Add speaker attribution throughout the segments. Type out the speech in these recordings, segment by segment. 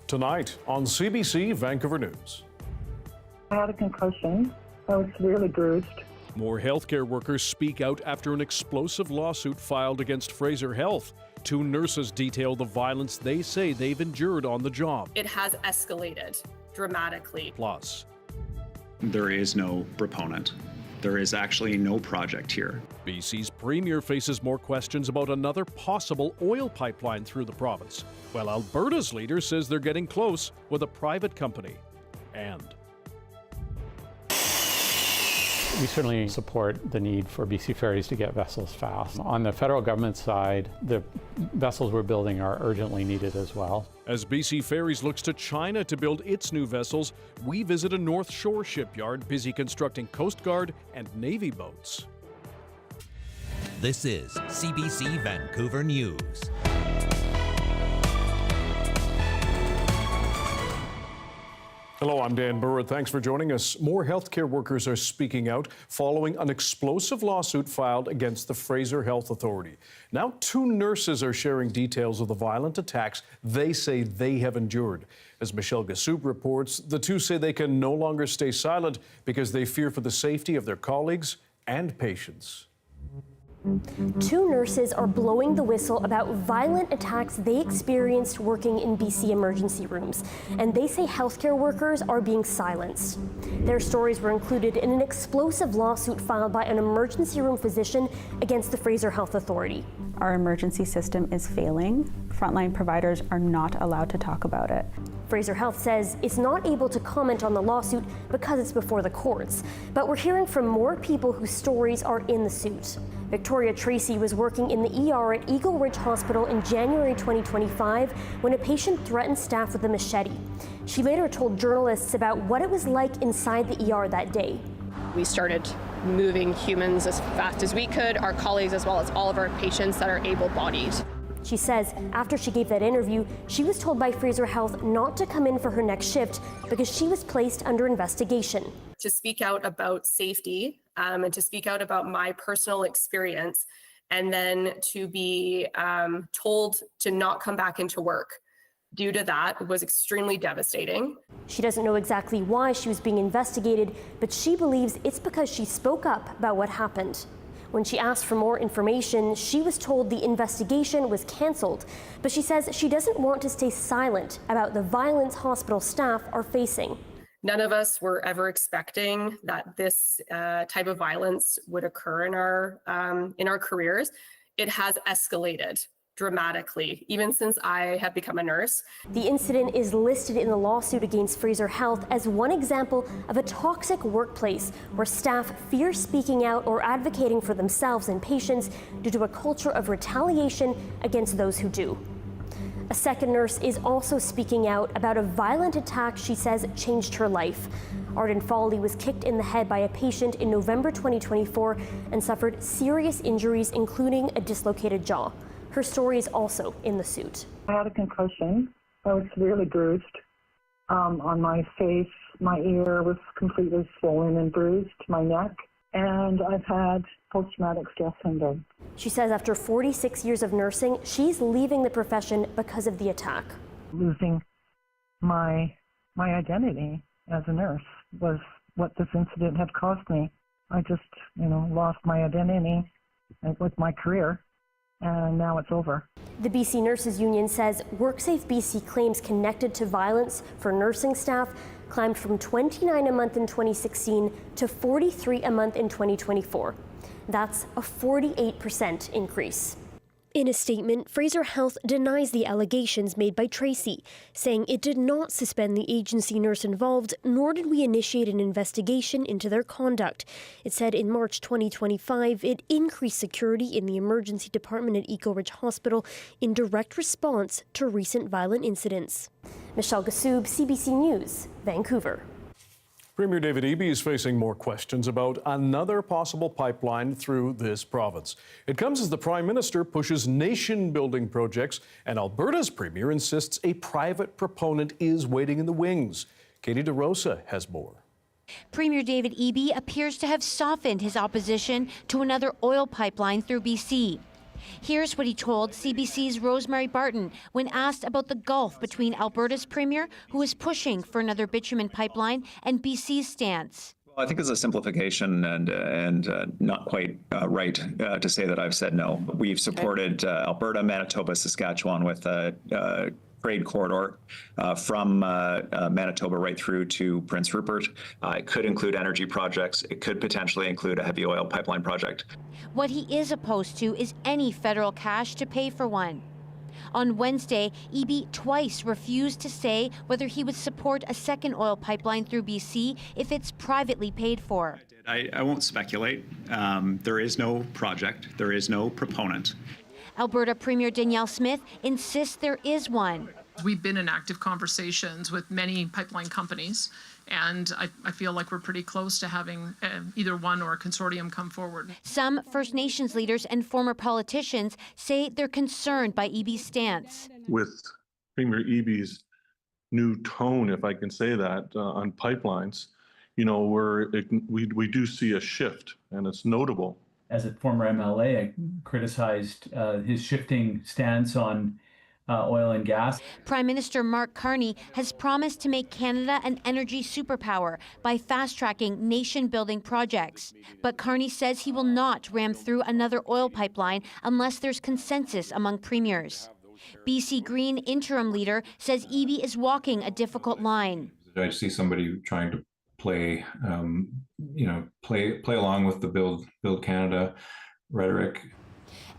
Speaker 1: Tonight on CBC Vancouver News.
Speaker 2: I had a concussion. I was severely bruised.
Speaker 1: More healthcare workers speak out after an explosive lawsuit filed against Fraser Health. Two nurses detail the violence they say they've endured on the job.
Speaker 3: It has escalated dramatically.
Speaker 1: Plus,
Speaker 4: there is no proponent. There is actually no project here.
Speaker 1: BC's premier faces more questions about another possible oil pipeline through the province, while Alberta's leader says they're getting close with a private company. And
Speaker 5: we certainly support the need for BC Ferries to get vessels fast. On the federal government side, the vessels we're building are urgently needed as well.
Speaker 1: As BC Ferries looks to China to build its new vessels, we visit a North Shore shipyard busy constructing Coast Guard and Navy boats.
Speaker 6: This is CBC Vancouver News.
Speaker 1: Hello, I'm Dan Burritt. Thanks for joining us. More healthcare workers are speaking out following an explosive lawsuit filed against the Fraser Health Authority. Now, two nurses are sharing details of the violent attacks they say they have endured. As Michelle Gassoub reports, the two say they can no longer stay silent because they fear for the safety of their colleagues and patients.
Speaker 7: Two nurses are blowing the whistle about violent attacks they experienced working in BC emergency rooms, and they say healthcare workers are being silenced. Their stories were included in an explosive lawsuit filed by an emergency room physician against the Fraser Health Authority.
Speaker 8: Our emergency system is failing. Frontline providers are not allowed to talk about it.
Speaker 7: Fraser Health says it's not able to comment on the lawsuit because it's before the courts, but we're hearing from more people whose stories are in the suit. Victoria Tracy was working in the ER at Eagle Ridge Hospital in January 2025 when a patient threatened staff with a machete. She later told journalists about what it was like inside the ER that day.
Speaker 3: We started moving humans as fast as we could, our colleagues as well as all of our patients that are able-bodied.
Speaker 7: She says after she gave that interview, she was told by Fraser Health not to come in for her next shift because she was placed under investigation.
Speaker 3: To speak out about safety and to speak out about my personal experience, and then to be told to not come back into work due to that was extremely devastating.
Speaker 7: She doesn't know exactly why she was being investigated, but she believes it's because she spoke up about what happened. When she asked for more information, she was told the investigation was canceled, but she says she doesn't want to stay silent about the violence hospital staff are facing.
Speaker 3: None of us were ever expecting that this type of violence would occur in our careers. It has escalated dramatically, even since I have become a nurse.
Speaker 7: The incident is listed in the lawsuit against Fraser Health as one example of a toxic workplace where staff fear speaking out or advocating for themselves and patients due to a culture of retaliation against those who do. A second nurse is also speaking out about a violent attack she says changed her life. Arden Foley was kicked in the head by a patient in November 2024 and suffered serious injuries, including a dislocated jaw. Her story is also in the suit.
Speaker 2: I had a concussion. I was severely bruised on my face. My ear was completely swollen and bruised, my neck, and I've had post-traumatic stress syndrome.
Speaker 7: She says after 46 years of nursing, she's leaving the profession because of the attack.
Speaker 2: Losing my identity as a nurse was what this incident had cost me. I just, lost my identity with my career, and now it's over.
Speaker 7: The BC Nurses Union says WorkSafe BC claims connected to violence for nursing staff climbed from 29 a month in 2016 to 43 a month in 2024. That's a 48% increase. In a statement, Fraser Health denies the allegations made by Tracy, saying it did not suspend the agency nurse involved, nor did we initiate an investigation into their conduct. It said in March 2025 it increased security in the emergency department at Eagle Ridge Hospital in direct response to recent violent incidents. Michelle Gassoub, CBC News, Vancouver.
Speaker 1: Premier David Eby is facing more questions about another possible pipeline through this province. It comes as the Prime Minister pushes nation-building projects, and Alberta's Premier insists a private proponent is waiting in the wings. Katie DeRosa has more.
Speaker 9: Premier David Eby appears to have softened his opposition to another oil pipeline through BC. Here's what he told CBC's Rosemary Barton when asked about the gulf between Alberta's premier, who is pushing for another bitumen pipeline, and BC's stance.
Speaker 4: I think it's a simplification and not quite right to say that I've said no. We've supported Alberta, Manitoba, Saskatchewan with a trade corridor from Manitoba right through to Prince Rupert. It could include energy projects. It could potentially include a heavy oil pipeline project.
Speaker 9: What he is opposed to is any federal cash to pay for one. On Wednesday, Eby twice refused to say whether he would support a second oil pipeline through BC if it's privately paid for.
Speaker 4: I won't speculate. There is no project. There is no proponent.
Speaker 9: Alberta Premier Danielle Smith insists there is one.
Speaker 10: We've been in active conversations with many pipeline companies, and I feel like we're pretty close to having either one or a consortium come forward.
Speaker 9: Some First Nations leaders and former politicians say they're concerned by Eby's stance.
Speaker 11: With Premier Eby's new tone, if I can say that, on pipelines, you know, we do see a shift, and it's notable.
Speaker 12: As a former MLA, I criticized his shifting stance on oil and gas.
Speaker 9: Prime Minister Mark Carney has promised to make Canada an energy superpower by fast-tracking nation-building projects. But Carney says he will not ram through another oil pipeline unless there's consensus among premiers. BC Green interim leader says Eby is walking a difficult line.
Speaker 13: I see somebody trying to play along with the Build Canada rhetoric.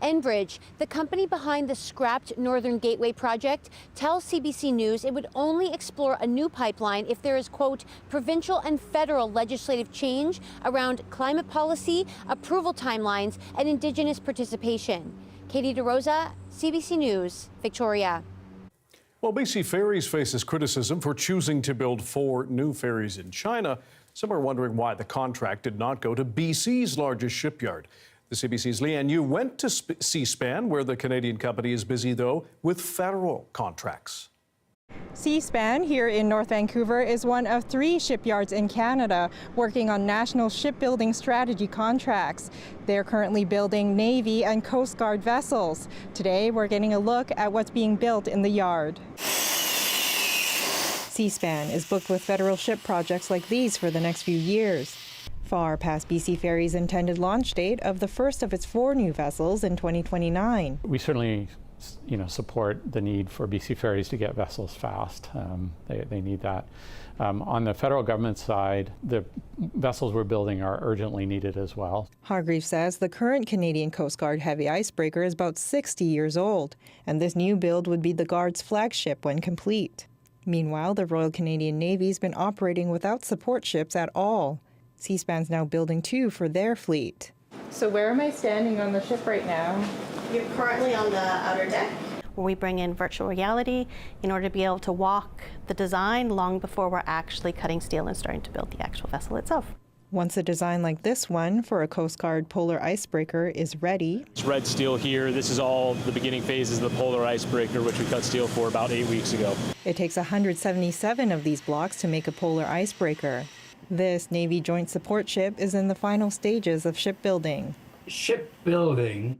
Speaker 9: Enbridge, the company behind the scrapped Northern Gateway project, tells CBC News it would only explore a new pipeline if there is, quote, provincial and federal legislative change around climate policy, approval timelines, and Indigenous participation. Katie DeRosa, CBC News, Victoria.
Speaker 1: Well, BC Ferries faces criticism for choosing to build 4 new ferries in China. Some are wondering why the contract did not go to BC's largest shipyard. The CBC's Leanne Yu went to C-SPAN, where the Canadian company is busy, though, with federal contracts.
Speaker 14: C-SPAN here in North Vancouver is one of 3 shipyards in Canada working on national shipbuilding strategy contracts. They're currently building Navy and Coast Guard vessels. Today, we're getting a look at what's being built in the yard. C-SPAN is booked with federal ship projects like these for the next few years, far past BC Ferries' intended launch date of the first of its 4 new vessels in 2029.
Speaker 5: We certainly support the need for BC Ferries to get vessels fast. They need that. On the federal government side, the vessels we're building are urgently needed as well.
Speaker 14: Hargreaves says the current Canadian Coast Guard heavy icebreaker is about 60 years old, and this new build would be the Guard's flagship when complete. Meanwhile, the Royal Canadian Navy's been operating without support ships at all. C-SPAN's now building 2 for their fleet. So where am I standing on the ship right now?
Speaker 15: You're currently on the outer deck, where we bring in virtual reality in order to be able to walk the design long before we're actually cutting steel and starting to build the actual vessel itself.
Speaker 14: Once a design like this one for a Coast Guard polar icebreaker is ready.
Speaker 16: It's red steel here. This is all the beginning phases of the polar icebreaker, which we cut steel for about 8 weeks ago.
Speaker 14: It takes 177 of these blocks to make a polar icebreaker. This Navy Joint Support Ship is in the final stages of shipbuilding.
Speaker 17: Shipbuilding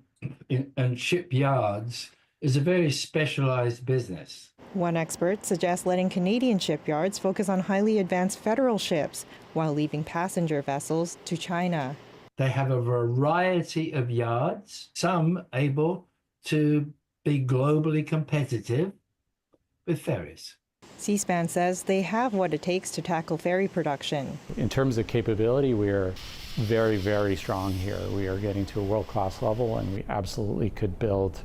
Speaker 17: and shipyards is a very specialized business.
Speaker 14: One expert suggests letting Canadian shipyards focus on highly advanced federal ships while leaving passenger vessels to China.
Speaker 17: They have a variety of yards, some able to be globally competitive with ferries.
Speaker 14: C-SPAN says they have what it takes to tackle ferry production.
Speaker 5: In terms of capability, we are very, very strong here. We are getting to a world-class level, and we absolutely could build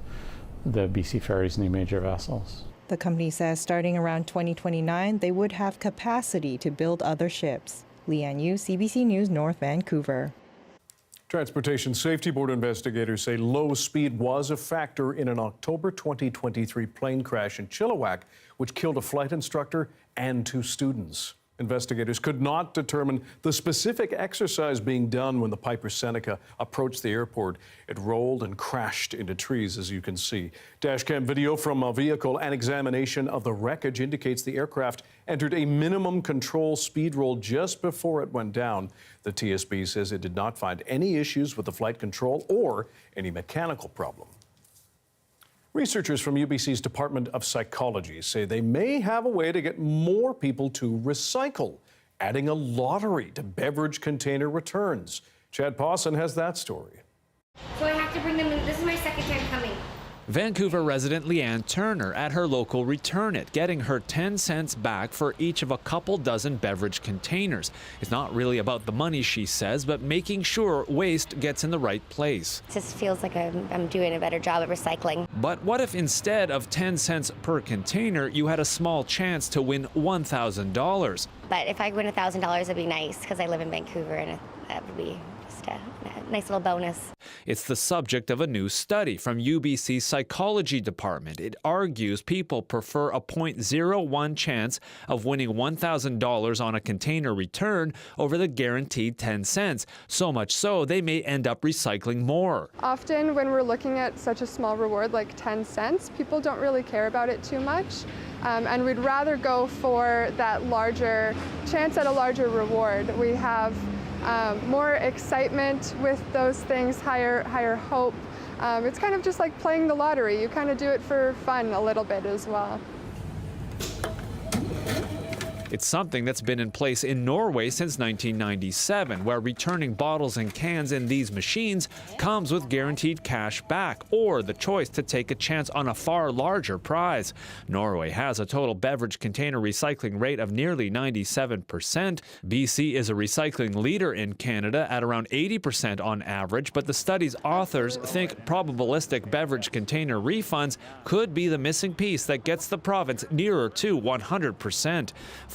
Speaker 5: the BC Ferries' new major vessels.
Speaker 14: The company says starting around 2029, they would have capacity to build other ships. Leanne Yu, CBC News, North Vancouver.
Speaker 1: Transportation Safety Board investigators say low speed was a factor in an October 2023 plane crash in Chilliwack, which killed a flight instructor and 2 students. Investigators could not determine the specific exercise being done when the Piper Seneca approached the airport. It rolled and crashed into trees, as you can see. Dashcam video from a vehicle and examination of the wreckage indicates the aircraft entered a minimum control speed roll just before it went down. The TSB says it did not find any issues with the flight control or any mechanical problem. Researchers from UBC's Department of Psychology say they may have a way to get more people to recycle, adding a lottery to beverage container returns. Chad Pawson has that story.
Speaker 18: So I have to bring them in. This is my second time coming.
Speaker 19: Vancouver resident Leanne Turner at her local Return It, getting her 10 cents back for each of a couple dozen beverage containers. It's not really about the money, she says, but making sure waste gets in the right place.
Speaker 18: It just feels like I'm doing a better job at recycling.
Speaker 19: But what if instead of 10 cents per container, you had a small chance to win $1,000?
Speaker 18: But if I win $1,000, it'd be nice because I live in Vancouver and that would be just a nice little bonus.
Speaker 19: It's the subject of a new study from UBC's psychology department. It argues people prefer a 0.01 chance of winning $1,000 on a container return over the guaranteed 10 cents. So much so, they may end up recycling more.
Speaker 20: Often when we're looking at such a small reward like 10 cents, people don't really care about it too much. And we'd rather go for that larger chance at a larger reward. We have more excitement with those things, higher hope. It's kind of just like playing the lottery. You kind of do it for fun a little bit as well.
Speaker 19: It's something that's been in place in Norway since 1997, where returning bottles and cans in these machines comes with guaranteed cash back or the choice to take a chance on a far larger prize. Norway has a total beverage container recycling rate of nearly 97%. BC is a recycling leader in Canada at around 80% on average, but the study's authors think probabilistic beverage container refunds could be the missing piece that gets the province nearer to 100%.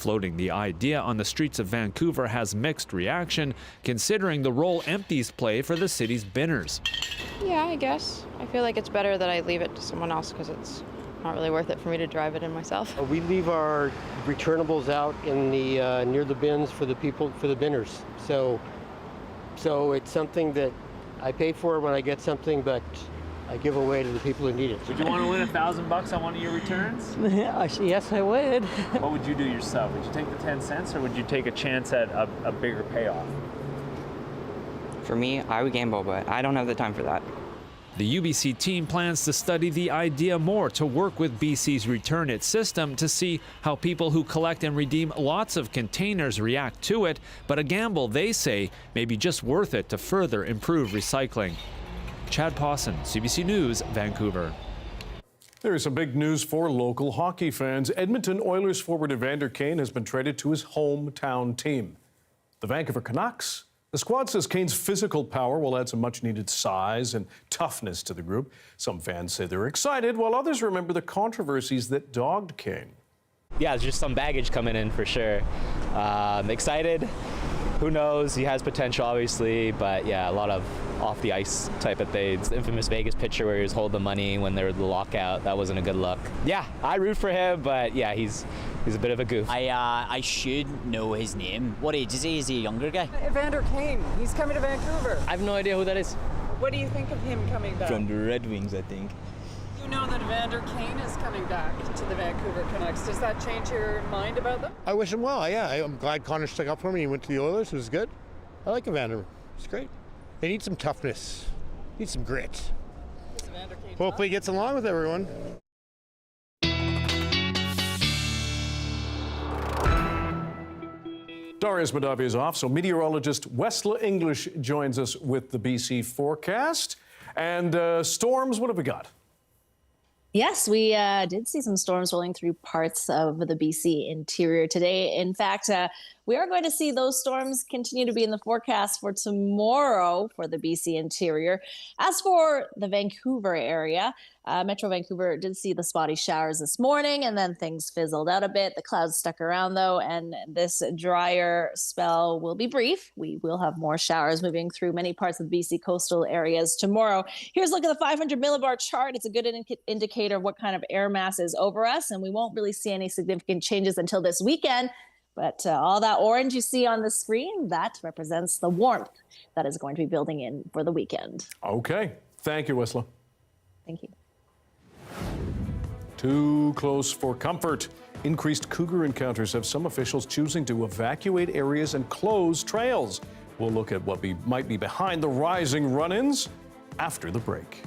Speaker 19: Floating the idea on the streets of Vancouver has mixed reaction, considering the role empties play for the city's binners.
Speaker 21: Yeah, I guess. I feel like it's better that I leave it to someone else because it's not really worth it for me to drive it in myself.
Speaker 22: We leave our returnables out in the near the bins for the people, for the binners. So it's something that I pay for when I get something, but I give away to the people who need it.
Speaker 19: Would you want to win $1,000 on one of your returns?
Speaker 22: Yes, I would.
Speaker 19: What would you do yourself? Would you take the 10 cents or would you take a chance at a bigger payoff?
Speaker 23: For me, I would gamble, but I don't have the time for that.
Speaker 19: The UBC team plans to study the idea more to work with BC's Return It system to see how people who collect and redeem lots of containers react to it, but a gamble, they say, may be just worth it to further improve recycling. Chad Pawson, CBC News, Vancouver.
Speaker 1: There is some big news for local hockey fans. Edmonton Oilers forward Evander Kane has been traded to his hometown team, the Vancouver Canucks. The squad says Kane's physical power will add some much-needed size and toughness to the group. Some fans say they're excited, while others remember the controversies that dogged Kane.
Speaker 24: Yeah, there's just some baggage coming in for sure. Excited. Who knows? He has potential, obviously, but yeah, a lot of off the ice type of things. The infamous Vegas picture where he was holding the money when there was the lockout. That wasn't a good look. Yeah, I root for him, but yeah, he's a bit of a goof.
Speaker 25: I should know his name. What age is he? Is he a younger guy?
Speaker 26: Evander Kane. He's coming to Vancouver.
Speaker 24: I have no idea who that is.
Speaker 26: What do you think of him coming back?
Speaker 25: From the Red Wings, I think.
Speaker 26: You know that Evander Kane is coming back to the Vancouver Canucks. Does that change your mind about them?
Speaker 27: I wish him well. Yeah, I'm glad Connor stuck up for me. He went to the Oilers. It was good. I like Evander. It's great. They need some toughness. Need some grit. Hopefully he gets along with everyone.
Speaker 1: Darius Madavia is off, so meteorologist Wesla English joins us with the BC forecast. And storms, what have we got?
Speaker 28: Yes, we did see some storms rolling through parts of the BC interior today. In fact, we are going to see those storms continue to be in the forecast for tomorrow for the BC interior. As for the Vancouver area, Metro Vancouver did see the spotty showers this morning, and then things fizzled out a bit. The clouds stuck around, though, and this drier spell will be brief. We will have more showers moving through many parts of the BC coastal areas tomorrow. Here's a look at the 500 millibar chart. It's a good indicator of what kind of air mass is over us, and we won't really see any significant changes until this weekend. But all that orange you see on the screen, that represents the warmth that is going to be building in for the weekend.
Speaker 1: Okay. Thank you, Wesla.
Speaker 28: Thank you.
Speaker 1: Too close for comfort. Increased cougar encounters have some officials choosing to evacuate areas and close trails. We'll look at what might be behind the rising run-ins after the break.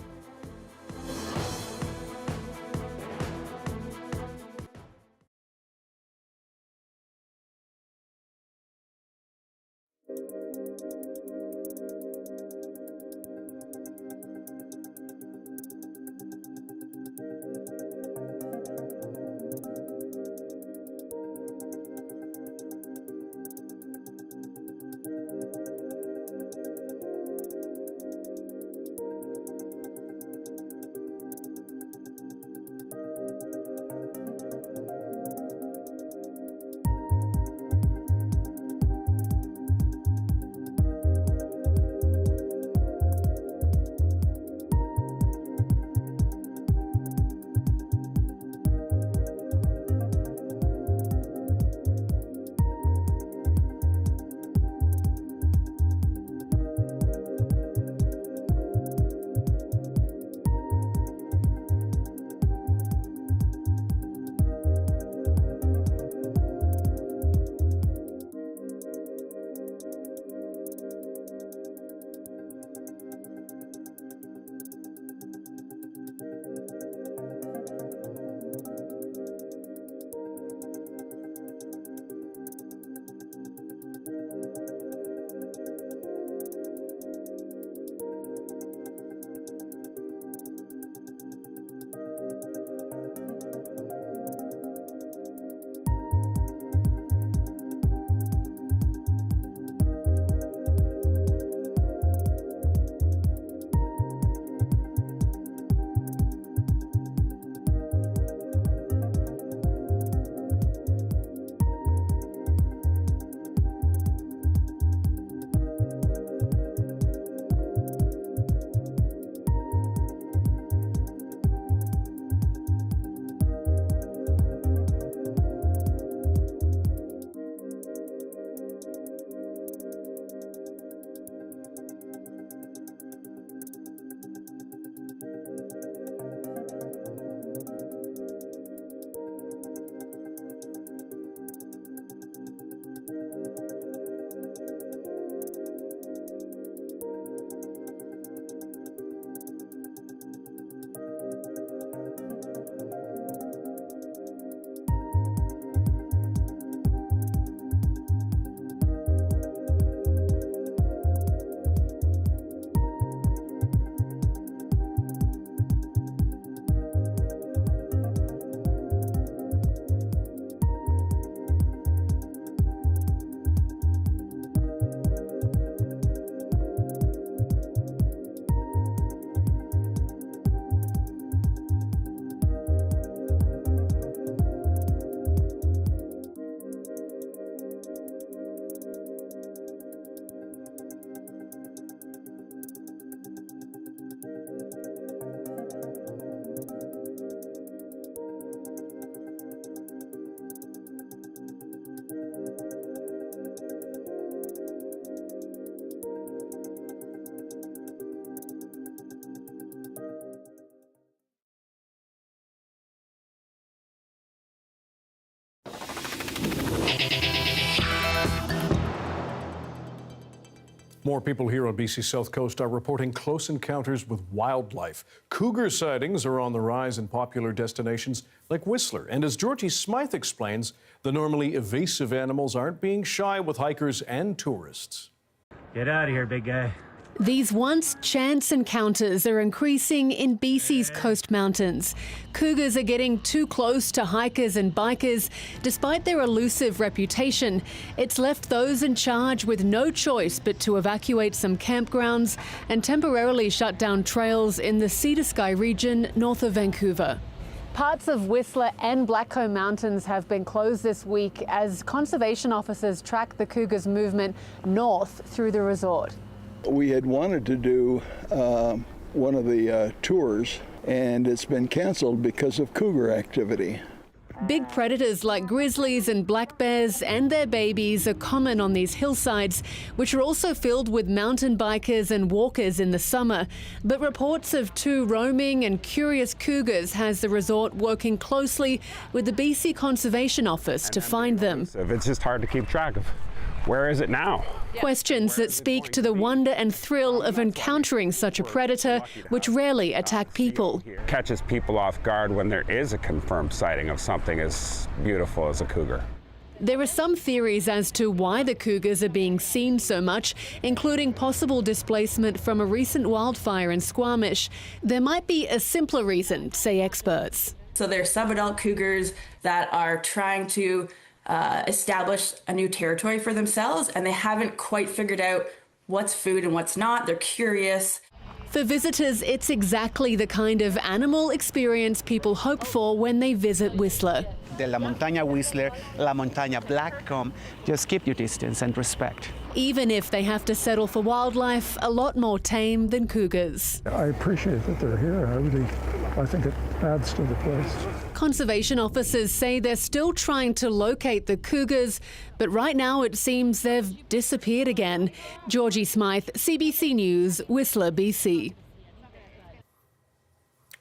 Speaker 1: More people here on BC's South Coast are reporting close encounters with wildlife. Cougar sightings are on the rise in popular destinations like Whistler. And as Georgie Smythe explains, the normally evasive animals aren't being shy with hikers and tourists.
Speaker 2: Get out of here, big guy.
Speaker 3: These once chance encounters are increasing in BC's coast mountains. Cougars are getting too close to hikers and bikers. Despite their elusive reputation, it's left those in charge with no choice but to evacuate some campgrounds and temporarily shut down trails in the Sea to Sky region north of Vancouver. Parts of Whistler and Blackcomb Mountains have been closed this week as conservation officers track the Cougars' movement north through the resort.
Speaker 4: We had wanted to do one of the tours, and it's been canceled because of cougar activity.
Speaker 3: Big predators like grizzlies and black bears and their babies are common on these hillsides, which are also filled with mountain bikers and walkers in the summer. But reports of two roaming and curious cougars has the resort working closely with the BC Conservation Office to find them.
Speaker 6: It's just hard to keep track of. Where is it now?
Speaker 3: Questions that speak to the wonder and thrill of encountering such a predator, which rarely attack people.
Speaker 6: Catches people off guard when there is a confirmed sighting of something as beautiful as a cougar.
Speaker 3: There are some theories as to why the cougars are being seen so much, including possible displacement from a recent wildfire in Squamish. There might be a simpler reason, say experts.
Speaker 7: So they're sub-adult cougars that are trying to establish a new territory for themselves, and they haven't quite figured out what's food and what's not. They're curious.
Speaker 3: For visitors, it's exactly the kind of animal experience people hope for when they visit Whistler.
Speaker 8: De la montaña Whistler, la montaña Blackcomb, just keep your distance and respect.
Speaker 3: Even if they have to settle for wildlife a lot more tame than cougars.
Speaker 10: I appreciate that they're here. I think it adds to the place.
Speaker 3: Conservation officers say they're still trying to locate the cougars, but right now it seems they've disappeared again. Georgie Smythe, CBC News, Whistler, BC.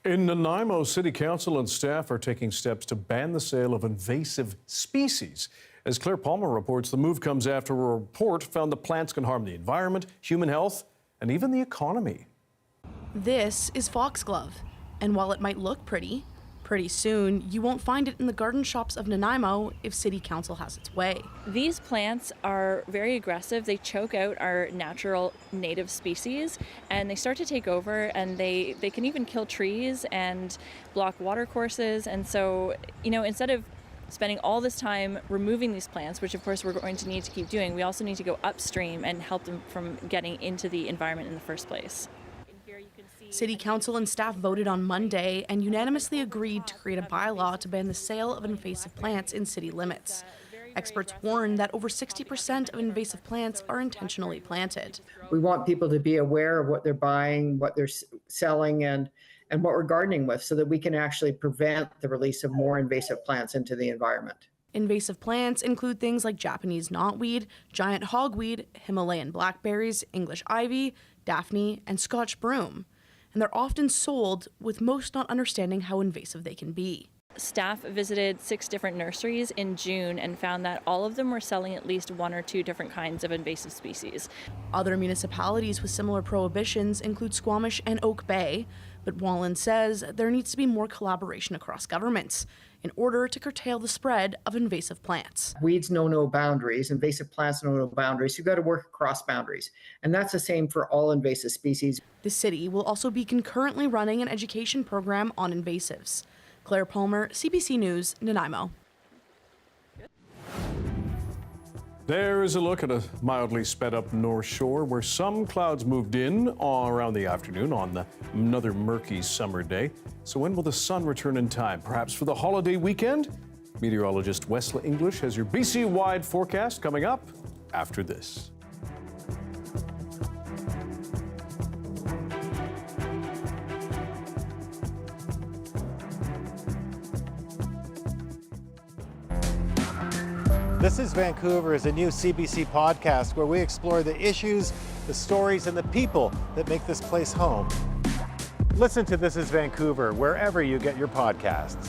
Speaker 1: In Nanaimo, City Council and staff are taking steps to ban the sale of invasive species. As Claire Palmer reports, the move comes after a report found the plants can harm the environment, human health, and even the economy.
Speaker 11: This is foxglove, and while it might look pretty soon you won't find it in the garden shops of Nanaimo if City Council has its way.
Speaker 29: These plants are very aggressive. They choke out our natural native species and they start to take over, and they can even kill trees and block water courses. And so, instead of spending all this time removing these plants, which of course we're going to need to keep doing, we also need to go upstream and help them from getting into the environment in the first place.
Speaker 11: City Council and staff voted on Monday and unanimously agreed to create a bylaw to ban the sale of invasive plants in city limits. Experts warn that over 60% of invasive plants are intentionally planted.
Speaker 30: We want people to be aware of what they're buying, what they're selling, and what we're gardening with, so that we can actually prevent the release of more invasive plants into the environment.
Speaker 11: Invasive plants include things like Japanese knotweed, giant hogweed, Himalayan blackberries, English ivy, Daphne, and Scotch broom. And they're often sold, with most not understanding how invasive they can be.
Speaker 29: Staff visited 6 different nurseries in June and found that all of them were selling at least 1 or 2 different kinds of invasive species.
Speaker 11: Other municipalities with similar prohibitions include Squamish and Oak Bay, but Wallen says there needs to be more collaboration across governments in order to curtail the spread of invasive plants.
Speaker 30: Weeds know no boundaries, invasive plants know no boundaries. You've got to work across boundaries. And that's the same for all invasive species.
Speaker 11: The city will also be concurrently running an education program on invasives. Claire Palmer, CBC News, Nanaimo.
Speaker 1: There's a look at a mildly sped up North Shore where some clouds moved in around the afternoon on another murky summer day. So when will the sun return in time? Perhaps for the holiday weekend? Meteorologist Wesley English has your BC-wide forecast coming up after this.
Speaker 31: This is Vancouver is a new CBC podcast where we explore the issues, the stories, and the people that make this place home. Listen to This is Vancouver wherever you get your podcasts.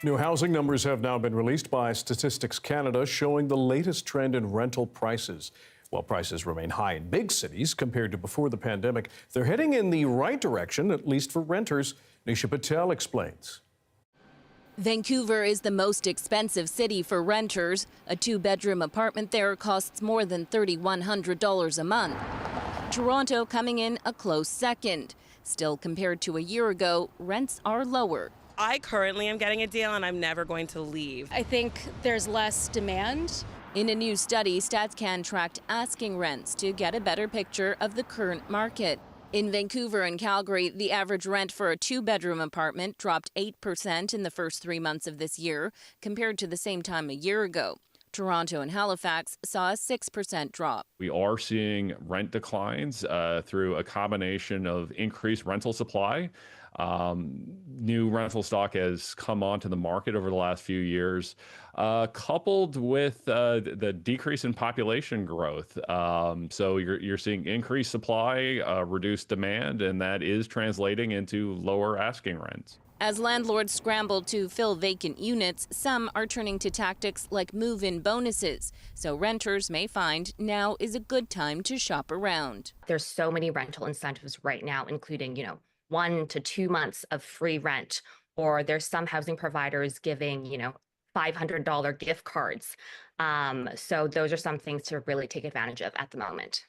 Speaker 1: New housing numbers have now been released by Statistics Canada, showing the latest trend in rental prices. While prices remain high in big cities compared to before the pandemic, they're heading in the right direction, at least for renters. Nisha Patel explains.
Speaker 5: Vancouver is the most expensive city for renters. A two-bedroom apartment there costs more than $3,100 a month. Toronto coming in a close second. Still, compared to a year ago, rents are lower.
Speaker 9: I currently am getting a deal and I'm never going to leave.
Speaker 12: I think there's less demand.
Speaker 5: In a new study, StatsCan tracked asking rents to get a better picture of the current market. In Vancouver and Calgary, the average rent for a two-bedroom apartment dropped 8% in the first 3 months of this year, compared to the same time a year ago. Toronto and Halifax saw a 6% drop.
Speaker 13: We are seeing rent declines through a combination of increased rental supply. New rental stock has come onto the market over the last few years, coupled with the decrease in population growth. So you're seeing increased supply, reduced demand, and that is translating into lower asking rents.
Speaker 5: As landlords scramble to fill vacant units, some are turning to tactics like move-in bonuses. So renters may find now is a good time to shop around.
Speaker 14: There's so many rental incentives right now, including, 1 to 2 months of free rent, or there's some housing providers giving, $500 gift cards. So those are some things to really take advantage of at the moment.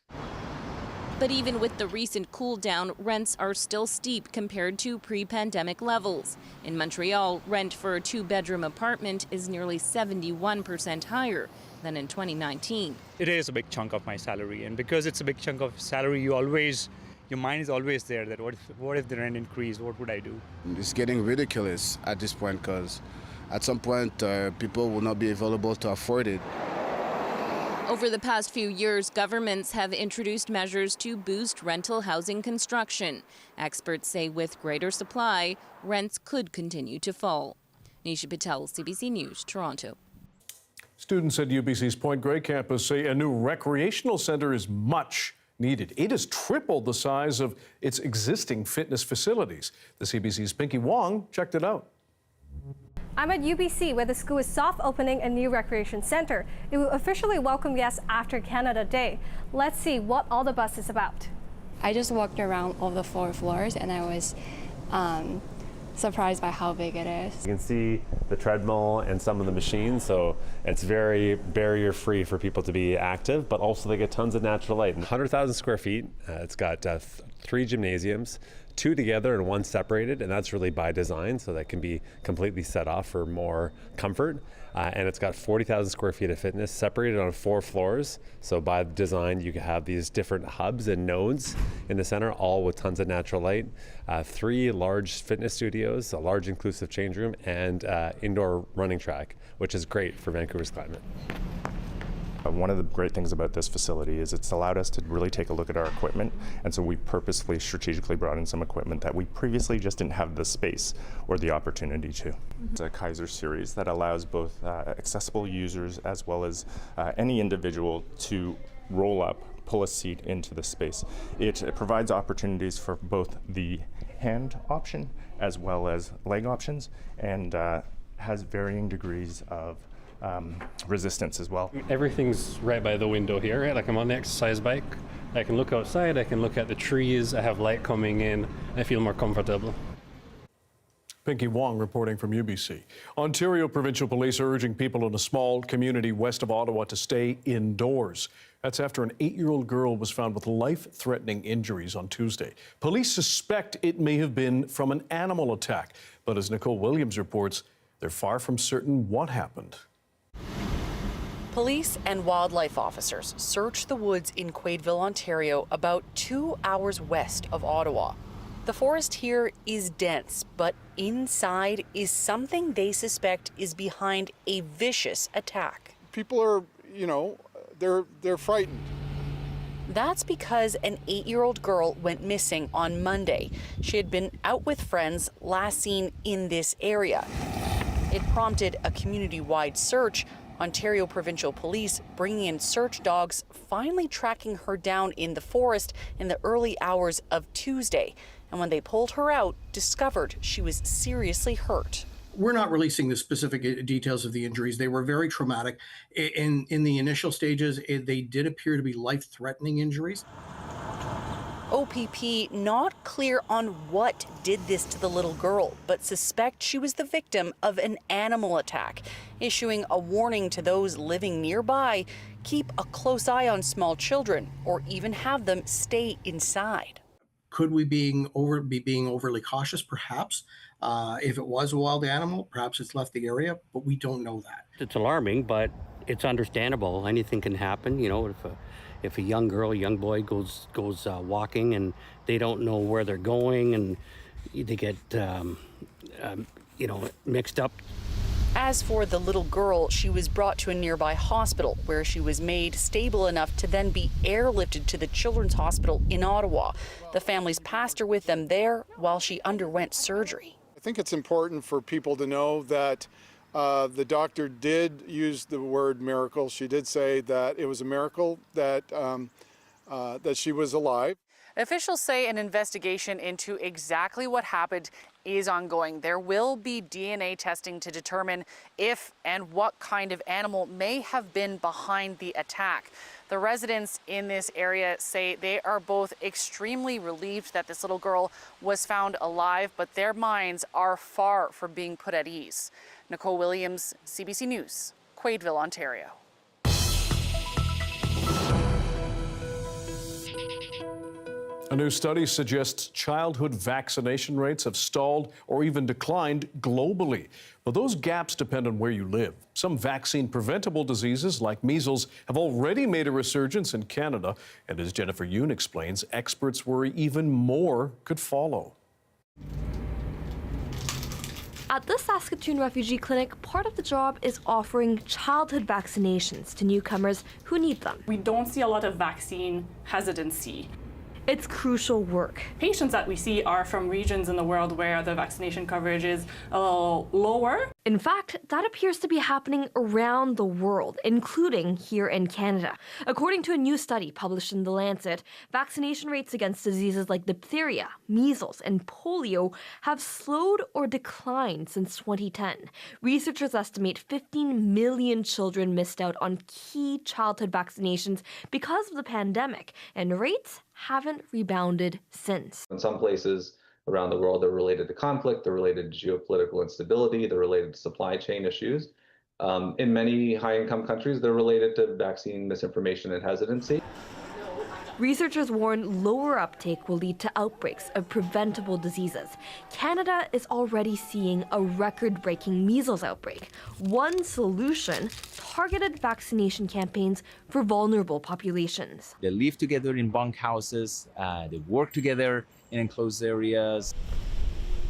Speaker 5: But even with the recent cool down, rents are still steep compared to pre-pandemic levels. In Montreal, rent for a two-bedroom apartment is nearly 71% higher than in 2019.
Speaker 15: It is a big chunk of my salary, and because it's a big chunk of salary, your mind is always there that what if the rent increased, what would I do?
Speaker 16: It's getting ridiculous at this point because at some point people will not be available to afford it.
Speaker 5: Over the past few years, governments have introduced measures to boost rental housing construction. Experts say with greater supply, rents could continue to fall. Nisha Patel, CBC News, Toronto.
Speaker 1: Students at UBC's Point Grey campus say a new recreational centre is much needed. It has tripled the size of its existing fitness facilities. The CBC's Pinky Wong checked it out.
Speaker 17: I'm at UBC, where the school is soft opening a new recreation center. It will officially welcome guests after Canada Day. Let's see what all the buzz is about.
Speaker 18: I just walked around all the 4 floors and I was surprised by how big it is.
Speaker 20: You can see the treadmill and some of the machines, so it's very barrier-free for people to be active, but also they get tons of natural light. 100,000 square feet. It's got 3 gymnasiums, 2 together and 1 separated, and that's really by design, so that can be completely set off for more comfort. And it's got 40,000 square feet of fitness separated on 4 floors. So by design, you can have these different hubs and nodes in the center, all with tons of natural light. 3 large fitness studios, a large inclusive change room, and indoor running track, which is great for Vancouver's climate.
Speaker 21: One of the great things about this facility is it's allowed us to really take a look at our equipment, and so we purposefully strategically brought in some equipment that we previously just didn't have the space or the opportunity to. It's a Kaiser series that allows both accessible users as well as any individual to roll up, pull a seat into the space. It provides opportunities for both the hand option as well as leg options, and has varying degrees of resistance as well.
Speaker 32: Everything's right by the window here, right? Like I'm on the exercise bike. I can look outside, I can look at the trees, I have light coming in, I feel more comfortable.
Speaker 1: Pinky Wong reporting from UBC. Ontario Provincial Police are urging people in a small community west of Ottawa to stay indoors. That's after an 8-year-old girl was found with life-threatening injuries on Tuesday. Police suspect it may have been from an animal attack, but as Nicole Williams reports, they're far from certain what happened.
Speaker 33: Police and wildlife officers searched the woods in Quaidville, Ontario, about 2 hours west of Ottawa. The forest here is dense, but inside is something they suspect is behind a vicious attack.
Speaker 34: People are, they're frightened.
Speaker 33: That's because an 8-year-old girl went missing on Monday. She had been out with friends, last seen in this area. It prompted a community-wide search. Ontario Provincial Police bringing in search dogs, finally tracking her down in the forest in the early hours of Tuesday. And when they pulled her out, discovered she was seriously hurt.
Speaker 2: We're not releasing the specific details of the injuries. They were very traumatic. In the initial stages, they did appear to be life-threatening injuries.
Speaker 33: OPP not clear on what did this to the little girl, but suspect she was the victim of an animal attack, issuing a warning to those living nearby, keep a close eye on small children or even have them stay inside.
Speaker 2: Could we be being overly cautious? Perhaps. If it was a wild animal, perhaps it's left the area, but we don't know that.
Speaker 4: It's alarming, but it's understandable. Anything can happen. You know, if a young girl, young boy goes walking and they don't know where they're going and they get, mixed up.
Speaker 33: As for the little girl, she was brought to a nearby hospital where she was made stable enough to then be airlifted to the Children's Hospital in Ottawa. The family's passed her with them there while she underwent surgery.
Speaker 34: I think it's important for people to know that the doctor did use the word miracle. She did say that it was a miracle that she was alive.
Speaker 33: Officials say an investigation into exactly what happened is ongoing. There will be DNA testing to determine if and what kind of animal may have been behind the attack. The residents in this area say they are both extremely relieved that this little girl was found alive, but their minds are far from being put at ease. Nicole Williams, CBC News, Quaidville, Ontario.
Speaker 1: A new study suggests childhood vaccination rates have stalled or even declined globally. But those gaps depend on where you live. Some vaccine-preventable diseases, like measles, have already made a resurgence in Canada. And as Jennifer Yoon explains, experts worry even more could follow.
Speaker 6: At the Saskatoon Refugee Clinic, part of the job is offering childhood vaccinations to newcomers who need them.
Speaker 7: We don't see a lot of vaccine hesitancy.
Speaker 6: It's crucial work.
Speaker 7: Patients that we see are from regions in the world where the vaccination coverage is a little lower.
Speaker 6: In fact, that appears to be happening around the world, including here in Canada. According to a new study published in The Lancet, vaccination rates against diseases like diphtheria, measles, and polio have slowed or declined since 2010. Researchers estimate 15 million children missed out on key childhood vaccinations because of the pandemic, and rates haven't rebounded since.
Speaker 8: In some places around the world, they're related to conflict, they're related to geopolitical instability, they're related to supply chain issues. In many high-income countries, they're related to vaccine misinformation and hesitancy.
Speaker 6: Researchers warn lower uptake will lead to outbreaks of preventable diseases. Canada is already seeing a record-breaking measles outbreak. One solution, targeted vaccination campaigns for vulnerable populations.
Speaker 10: They live together in bunkhouses, they work together in enclosed areas.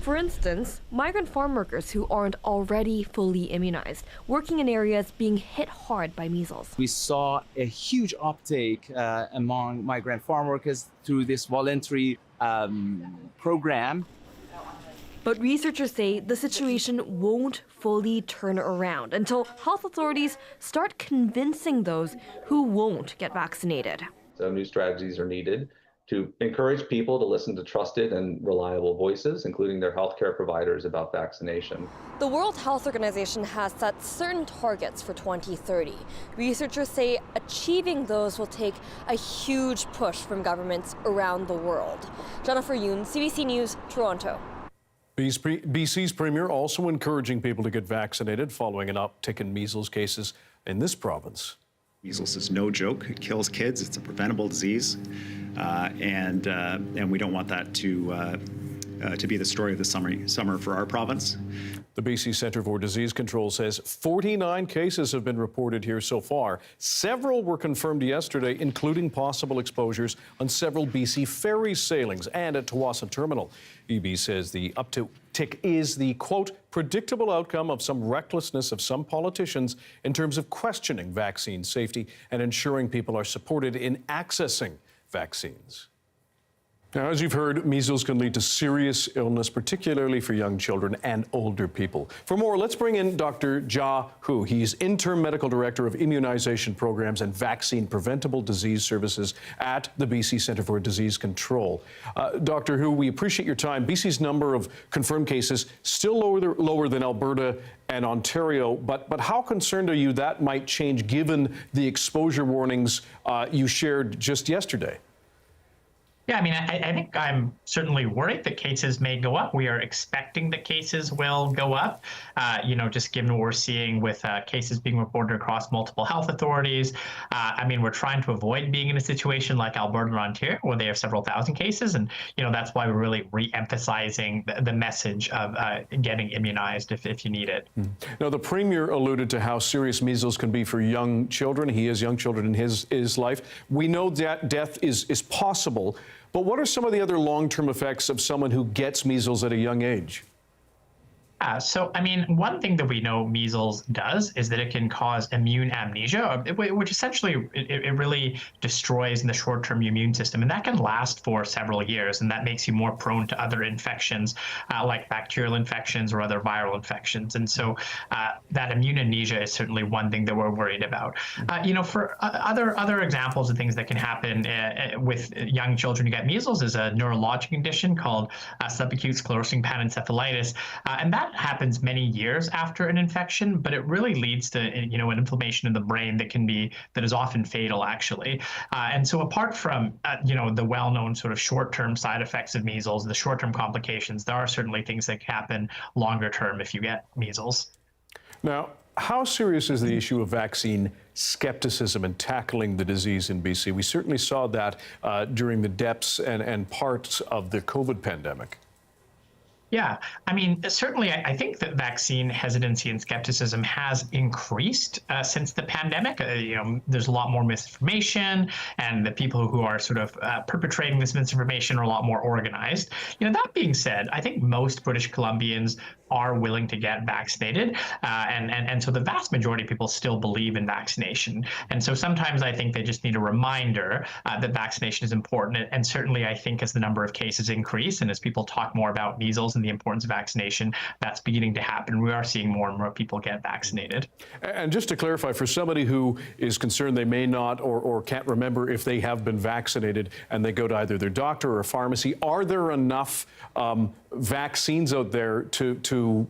Speaker 6: For instance, migrant farm workers who aren't already fully immunized, working in areas being hit hard by measles.
Speaker 10: We saw a huge uptake among migrant farm workers through this voluntary program.
Speaker 6: But researchers say the situation won't fully turn around until health authorities start convincing those who won't get vaccinated.
Speaker 8: So new strategies are needed to encourage people to listen to trusted and reliable voices, including their healthcare providers, about vaccination.
Speaker 6: The World Health Organization has set certain targets for 2030. Researchers say achieving those will take a huge push from governments around the world. Jennifer Yoon, CBC News, Toronto.
Speaker 1: BC's Premier also encouraging people to get vaccinated following an uptick in measles cases in this province.
Speaker 19: Measles is no joke. It kills kids. It's a preventable disease, and we don't want that to be the story of the summer for our province.
Speaker 1: The BC Centre for Disease Control says 49 cases have been reported here so far. Several were confirmed yesterday, including possible exposures on several BC Ferries sailings and at Tsawwassen Terminal. EB says the uptick is the, quote, predictable outcome of some recklessness of some politicians in terms of questioning vaccine safety and ensuring people are supported in accessing vaccines. Now, as you've heard, measles can lead to serious illness, particularly for young children and older people. For more, let's bring in Dr. Jia Hu. He's Interim Medical Director of Immunization Programs and Vaccine Preventable Disease Services at the BC Centre for Disease Control. Dr. Hu, we appreciate your time. BC's number of confirmed cases still lower than Alberta and Ontario, but how concerned are you that might change given the exposure warnings you shared just yesterday?
Speaker 3: Yeah, I mean, I think I'm certainly worried that cases may go up. We are expecting that cases will go up, just given what we're seeing with cases being reported across multiple health authorities. I mean, we're trying to avoid being in a situation like Alberta and Ontario where they have several thousand cases. And, that's why we're really re-emphasizing the message of getting immunized if you need it.
Speaker 1: Now, the Premier alluded to how serious measles can be for young children. He has young children in his life. We know that death is possible. But what are some of the other long-term effects of someone who gets measles at a young age?
Speaker 3: So, I mean, one thing that we know measles does is that it can cause immune amnesia, which essentially it really destroys in the short-term immune system. And that can last for several years. And that makes you more prone to other infections like bacterial infections or other viral infections. And so that immune amnesia is certainly one thing that we're worried about. For other examples of things that can happen with young children who get measles is a neurologic condition called subacute sclerosing panencephalitis. And that happens many years after an infection, but it really leads to an inflammation in the brain that is often fatal, actually. And so apart from the well-known sort of short-term side effects of measles, the short-term complications, there are certainly things that can happen longer term if you get measles.
Speaker 1: Now, how serious is the issue of vaccine skepticism in tackling the disease in BC? We certainly saw that during the depths and parts of the COVID pandemic.
Speaker 3: Yeah, I mean, certainly I think that vaccine hesitancy and skepticism has increased since the pandemic. There's a lot more misinformation, and the people who are sort of perpetrating this misinformation are a lot more organized. That being said, I think most British Columbians are willing to get vaccinated, and so the vast majority of people still believe in vaccination. And so sometimes I think they just need a reminder that vaccination is important. And certainly I think as the number of cases increase and as people talk more about measles and the importance of vaccination, that's beginning to happen. We are seeing more and more people get vaccinated.
Speaker 1: And just to clarify, for somebody who is concerned they may not or can't remember if they have been vaccinated and they go to either their doctor or a pharmacy, are there enough vaccines out there to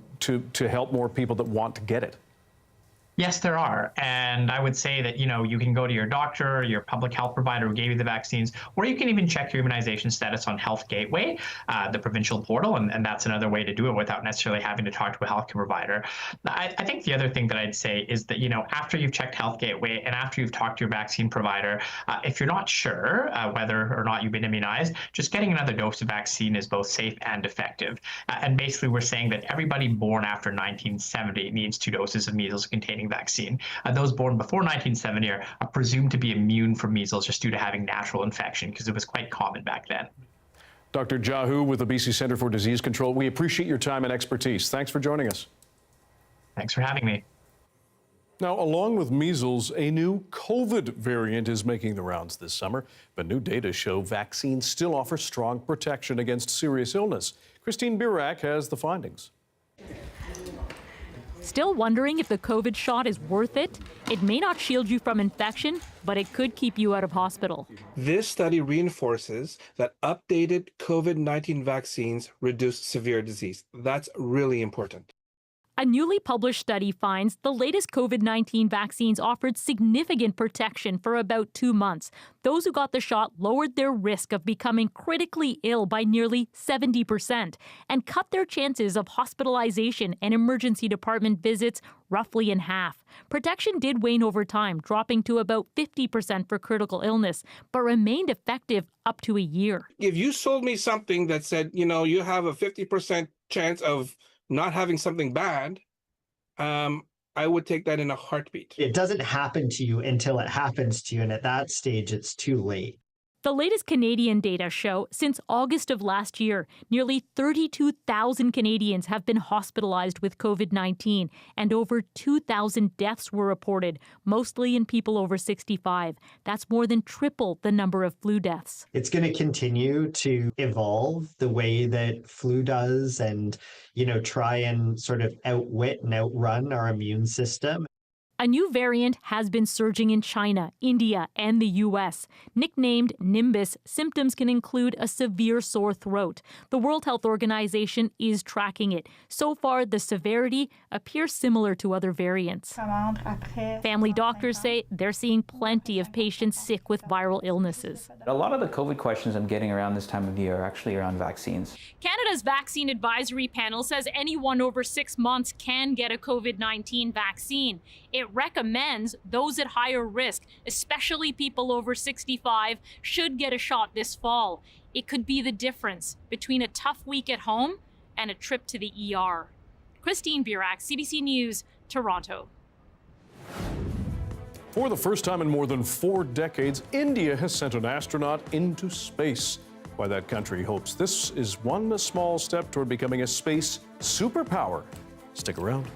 Speaker 1: help more people that want to get it?
Speaker 3: Yes, there are. And I would say that, you can go to your doctor, your public health provider who gave you the vaccines, or you can even check your immunization status on Health Gateway, the provincial portal, and that's another way to do it without necessarily having to talk to a healthcare provider. I think the other thing that I'd say is that, after you've checked Health Gateway and after you've talked to your vaccine provider, if you're not sure whether or not you've been immunized, just getting another dose of vaccine is both safe and effective. And basically, we're saying that everybody born after 1970 needs 2 doses of measles containing vaccine. Those born before 1970 are presumed to be immune from measles just due to having natural infection because it was quite common back then.
Speaker 1: Dr. Jia Hu with the BC Centre for Disease Control, we appreciate your time and expertise. Thanks for joining us.
Speaker 3: Thanks for having me.
Speaker 1: Now, along with measles, a new COVID variant is making the rounds this summer, but new data show vaccines still offer strong protection against serious illness. Christine Burak has the findings.
Speaker 9: Still wondering if the COVID shot is worth it? It may not shield you from infection, but it could keep you out of hospital.
Speaker 11: This study reinforces that updated COVID-19 vaccines reduce severe disease. That's really important.
Speaker 9: A newly published study finds the latest COVID-19 vaccines offered significant protection for about 2 months. Those who got the shot lowered their risk of becoming critically ill by nearly 70% and cut their chances of hospitalization and emergency department visits roughly in half. Protection did wane over time, dropping to about 50% for critical illness, but remained effective up to a year.
Speaker 11: If you sold me something that said, you have a 50% chance of not having something bad, I would take that in a heartbeat.
Speaker 12: It doesn't happen to you until it happens to you, and at that stage, it's too late.
Speaker 9: The latest Canadian data show since August of last year, nearly 32,000 Canadians have been hospitalized with COVID-19, and over 2,000 deaths were reported, mostly in people over 65. That's more than triple the number of flu deaths.
Speaker 12: It's going to continue to evolve the way that flu does and, try and sort of outwit and outrun our immune system.
Speaker 9: A new variant has been surging in China, India, and the U.S. Nicknamed Nimbus, symptoms can include a severe sore throat. The World Health Organization is tracking it. So far, the severity appears similar to other variants. Family doctors say they're seeing plenty of patients sick with viral illnesses.
Speaker 13: A lot of the COVID questions I'm getting around this time of year are actually around vaccines.
Speaker 9: Canada's Vaccine Advisory Panel says anyone over 6 months can get a COVID-19 vaccine. It recommends those at higher risk, especially people over 65, should get a shot this fall. It could be the difference between a tough week at home and a trip to the ER. Christine Burak, CBC News, Toronto.
Speaker 1: For the first time in more than 4 decades, India has sent an astronaut into space. Why that country hopes this is one small step toward becoming a space superpower. Stick around.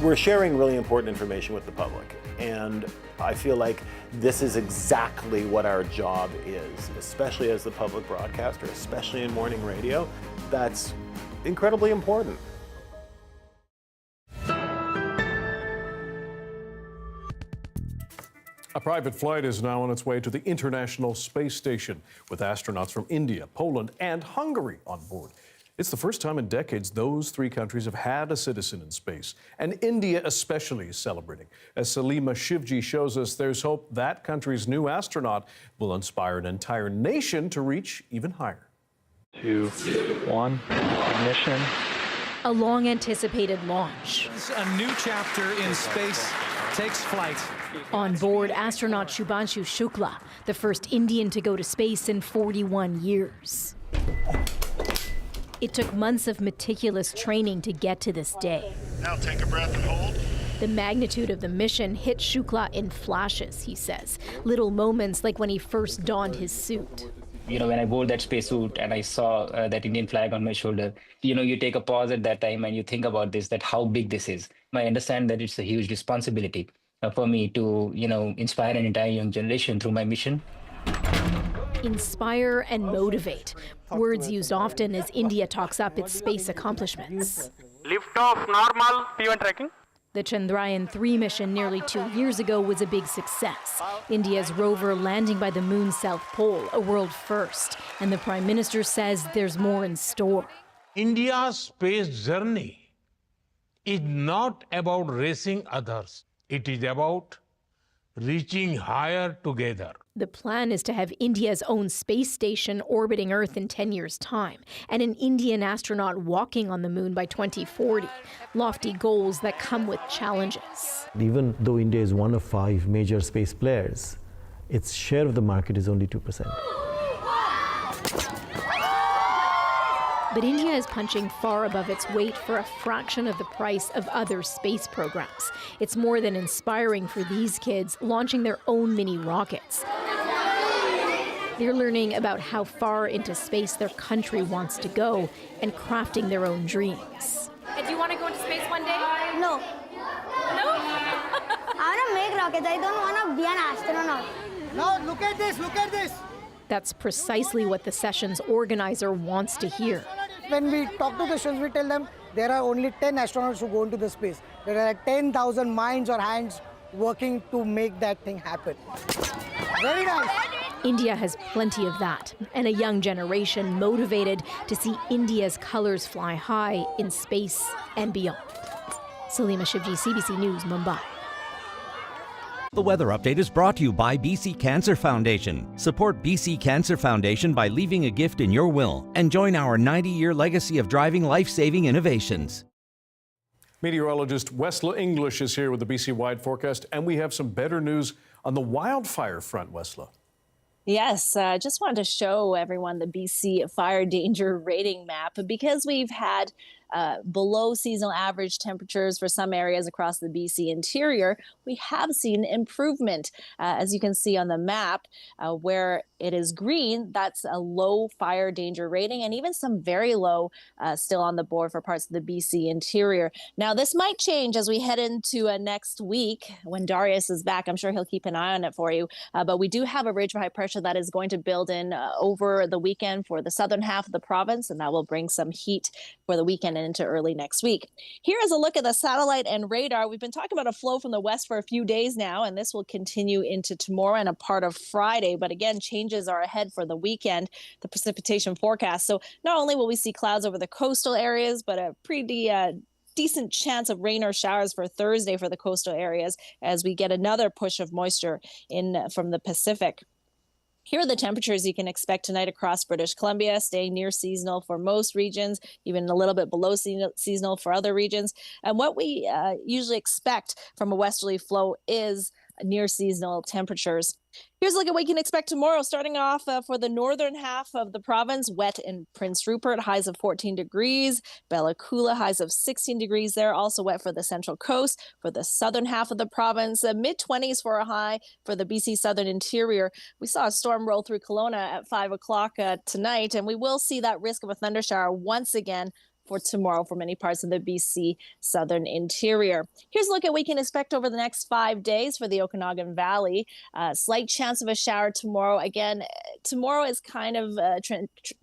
Speaker 5: We're sharing really important information with the public, and I feel like this is exactly what our job is, especially as the public broadcaster, especially in morning radio. That's incredibly important.
Speaker 1: A private flight is now on its way to the International Space Station with astronauts from India, Poland, and Hungary on board. It's the first time in decades those three countries have had a citizen in space, and India especially is celebrating. As Salima Shivji shows us, there's hope that country's new astronaut will inspire an entire nation to reach even higher.
Speaker 14: 2, 1, ignition.
Speaker 15: A long-anticipated launch.
Speaker 16: A new chapter in space takes flight.
Speaker 15: On board, astronaut Shubhanshu Shukla, the first Indian to go to space in 41 years. It took months of meticulous training to get to this day.
Speaker 22: Now take a breath and hold.
Speaker 15: The magnitude of the mission hit Shukla in flashes, he says. Little moments like when he first donned his suit.
Speaker 23: You know, when I wore that spacesuit and I saw that Indian flag on my shoulder, you know, you take a pause at that time and you think about this, that how big this is. I understand that it's a huge responsibility for me to, you know, inspire an entire young generation through my mission.
Speaker 15: Inspire and motivate. Words used often as India talks up its space accomplishments.
Speaker 14: Liftoff normal, P1 tracking.
Speaker 15: The Chandrayaan-3 mission nearly 2 years ago was a big success. India's rover landing by the moon's south pole, a world first. And the Prime Minister says there's more in store.
Speaker 24: India's space journey is not about racing others. It is about reaching higher together.
Speaker 15: The plan is to have India's own space station orbiting Earth in 10 years' time, and an Indian astronaut walking on the moon by 2040. Lofty goals that come with challenges.
Speaker 25: Even though India is one of 5 major space players, its share of the market is only 2%.
Speaker 15: But India is punching far above its weight for a fraction of the price of other space programs. It's more than inspiring for these kids launching their own mini rockets. They're learning about how far into space their country wants to go and crafting their own dreams.
Speaker 26: Do you want to go into space one day?
Speaker 27: No.
Speaker 26: No?
Speaker 27: I want to make rockets. I don't want to be an astronaut.
Speaker 26: No, look at this, look at this.
Speaker 15: That's precisely what the session's organizer wants to hear.
Speaker 27: When we talk to the students, we tell them there are only 10 astronauts who go into the space. There are 10,000 minds or hands working to make that thing happen. Very nice.
Speaker 15: India has plenty of that, and a young generation motivated to see India's colors fly high in space and beyond. Salima Shivji, CBC News, Mumbai.
Speaker 28: The weather update is brought to you by BC Cancer Foundation. Support BC Cancer Foundation by leaving a gift in your will and join our 90-year legacy of driving life-saving innovations.
Speaker 1: Meteorologist Wesla English is here with the BC-wide forecast, and we have some better news on the wildfire front, Wesla.
Speaker 29: Yes, just wanted to show everyone the BC fire danger rating map because we've had below seasonal average temperatures for some areas across the BC interior. We have seen improvement, as you can see on the map, where it is green, that's a low fire danger rating, and even some very low still on the board for parts of the BC interior. Now, this might change as we head into next week when Darius is back. I'm sure he'll keep an eye on it for you. But we do have a ridge of high pressure that is going to build in over the weekend for the southern half of the province, and that will bring some heat for the weekend and into early next week. Here is a look at the satellite and radar. We've been talking about a flow from the west for a few days now, and this will continue into tomorrow and a part of Friday. But again, changes are ahead for the weekend, the precipitation forecast. So not only will we see clouds over the coastal areas, but a pretty decent chance of rain or showers for Thursday for the coastal areas as we get another push of moisture in from the Pacific. Here are the temperatures you can expect tonight across British Columbia, staying near seasonal for most regions, even a little bit below seasonal for other regions. And what we usually expect from a westerly flow is near seasonal temperatures. Here's a look at what you can expect tomorrow, starting off for the northern half of the province, wet in Prince Rupert, highs of 14 degrees, Bella Coola, highs of 16 degrees there, also wet for the central coast. For the southern half of the province, mid-20s for a high for the BC southern interior. We saw a storm roll through Kelowna at 5 o'clock tonight, and we will see that risk of a thundershower once again for tomorrow for many parts of the BC southern interior. Here's a look at what we can expect over the next 5 days for the Okanagan Valley. Slight chance of a shower tomorrow. Again, tomorrow is kind of a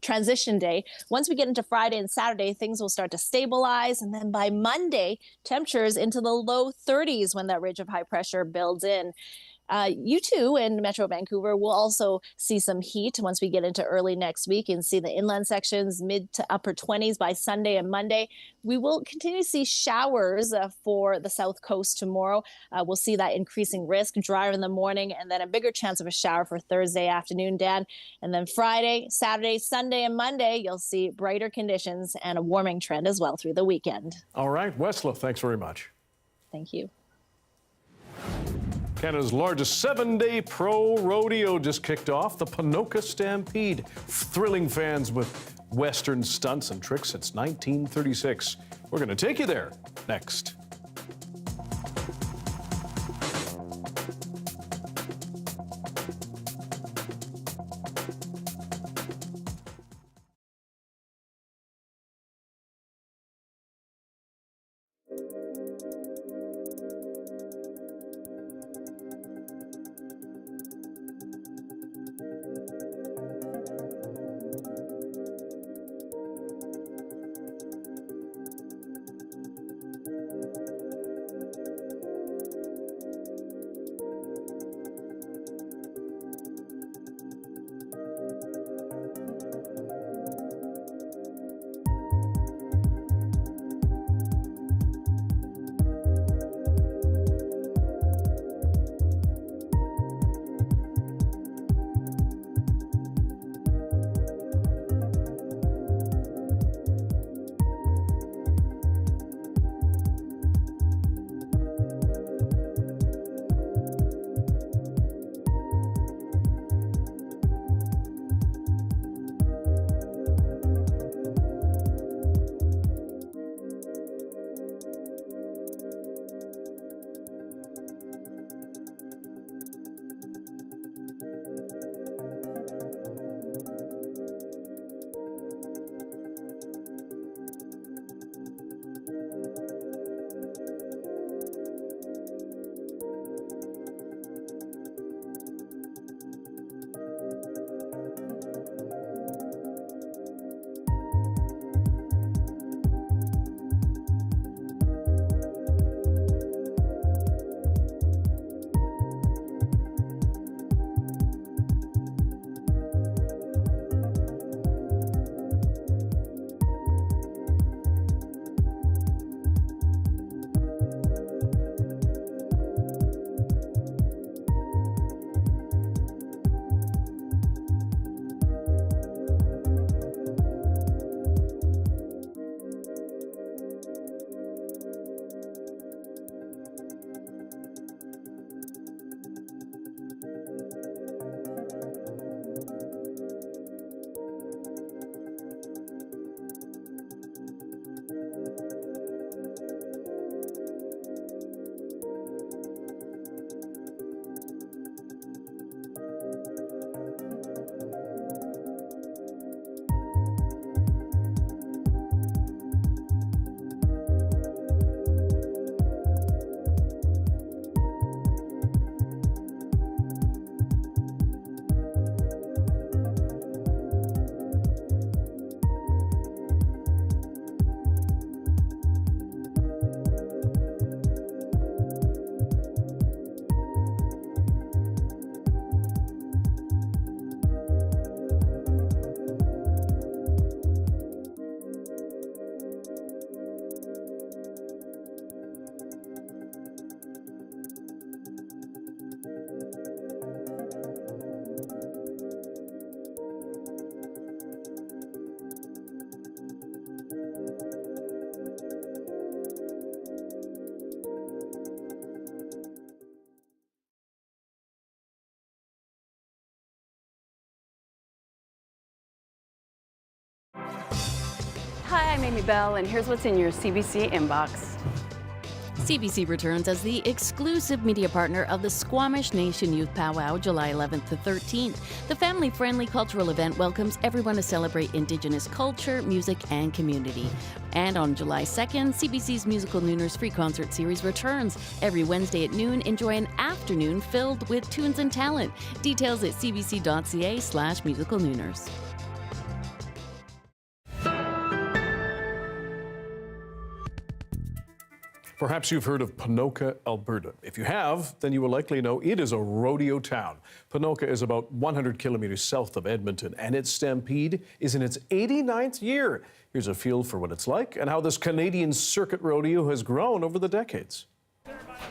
Speaker 29: transition day. Once we get into Friday and Saturday, things will start to stabilize. And then by Monday, temperatures into the low 30s when that ridge of high pressure builds in. You too in Metro Vancouver will also see some heat once we get into early next week and see the inland sections mid to upper 20s by Sunday and Monday. We will continue to see showers for the south coast tomorrow. We'll see that increasing risk, drier in the morning, and then a bigger chance of a shower for Thursday afternoon, Dan. And then Friday, Saturday, Sunday, and Monday, you'll see brighter conditions and a warming trend as well through the weekend.
Speaker 1: All right, Westla, thanks very much.
Speaker 29: Thank you.
Speaker 1: Canada's largest 7-day pro rodeo just kicked off, the Ponoka Stampede, thrilling fans with Western stunts and tricks since 1936. We're going to take you there next.
Speaker 2: Hi, I'm Amy Bell, and here's what's in your CBC inbox. CBC returns as the exclusive media partner of the Squamish Nation Youth Powwow, July 11th to 13th. The family-friendly cultural event welcomes everyone to celebrate Indigenous culture, music, and community. And on July 2nd, CBC's Musical Nooners free concert series returns. Every Wednesday at noon, enjoy an afternoon filled with tunes and talent. Details at cbc.ca/musicalnooners.
Speaker 1: Perhaps you've heard of Ponoka, Alberta. If you have, then you will likely know it is a rodeo town. Ponoka is about 100 kilometers south of Edmonton, and its Stampede is in its 89th year. Here's a feel for what it's like and how this Canadian circuit rodeo has grown over the decades.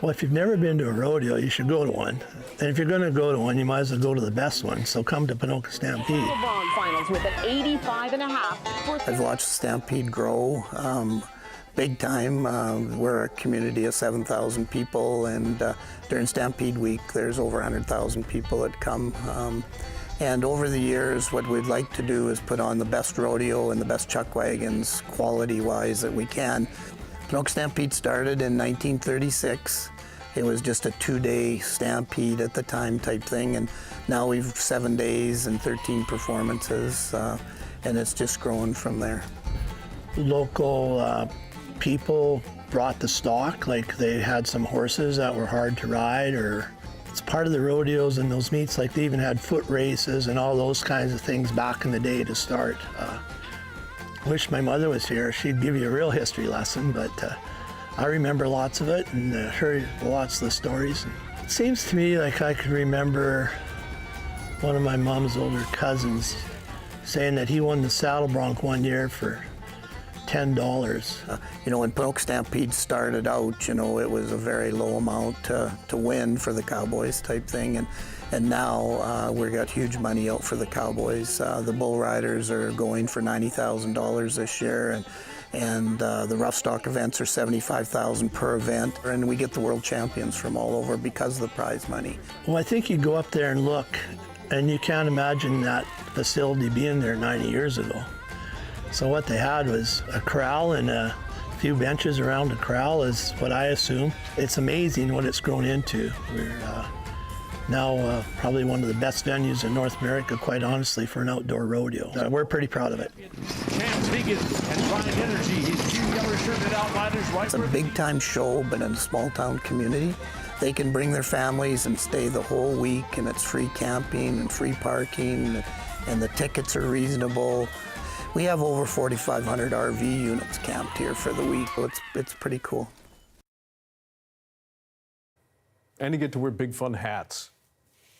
Speaker 4: Well, if you've never been to a rodeo, you should go to one. And if you're going to go to one, you might as well go to the best one. So come to Ponoka Stampede.
Speaker 7: Finals with an 85.5.
Speaker 10: I've watched Stampede grow. Big time. We're a community of 7,000 people, and during Stampede Week, there's over 100,000 people that come. And over the years, what we'd like to do is put on the best rodeo and the best chuck wagons, quality-wise, that we can. Ponoka Stampede started in 1936. It was just a 2-day stampede at the time type thing, and now we've 7 days and 13 performances, and it's just growing from there.
Speaker 4: Local people brought the stock, like they had some horses that were hard to ride, or it's part of the rodeos and those meets, like they even had foot races and all those kinds of things back in the day to start. I wish my mother was here. She'd give you a real history lesson, but I remember lots of it and heard lots of the stories. It seems to me like I could remember one of my mom's older cousins saying that he won the saddle bronc one year for $10.
Speaker 10: You know, when Ponoka Stampede started out, you know, it was a very low amount to win for the Cowboys type thing, and now we got huge money out for the Cowboys. The bull riders are going for $90,000 this year, and the rough stock events are $75,000 per event, and we get the world champions from all over because of the prize money.
Speaker 4: Well, I think you go up there and look, and you can't imagine that facility being there 90 years ago. So what they had was a corral and a few benches around the corral is what I assume. It's amazing what it's grown into. We're now probably one of the best venues in North America, quite honestly, for an outdoor rodeo. We're pretty proud of it.
Speaker 10: It's a big time show, but in a small town community. They can bring their families and stay the whole week, and it's free camping and free parking, and the tickets are reasonable. We have over 4,500 RV units camped here for the week, so it's pretty cool.
Speaker 1: And you get to wear big fun hats.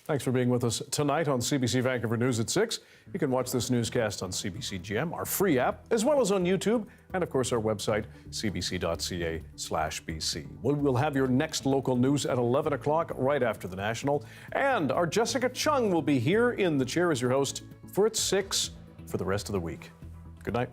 Speaker 1: Thanks for being with us tonight on CBC Vancouver News at 6. You can watch this newscast on CBC GM, our free app, as well as on YouTube, and of course our website, cbc.ca/BC. We'll have your next local news at 11 o'clock, right after the National. And our Jessica Chung will be here in the chair as your host for at 6 for the rest of the week. Good night.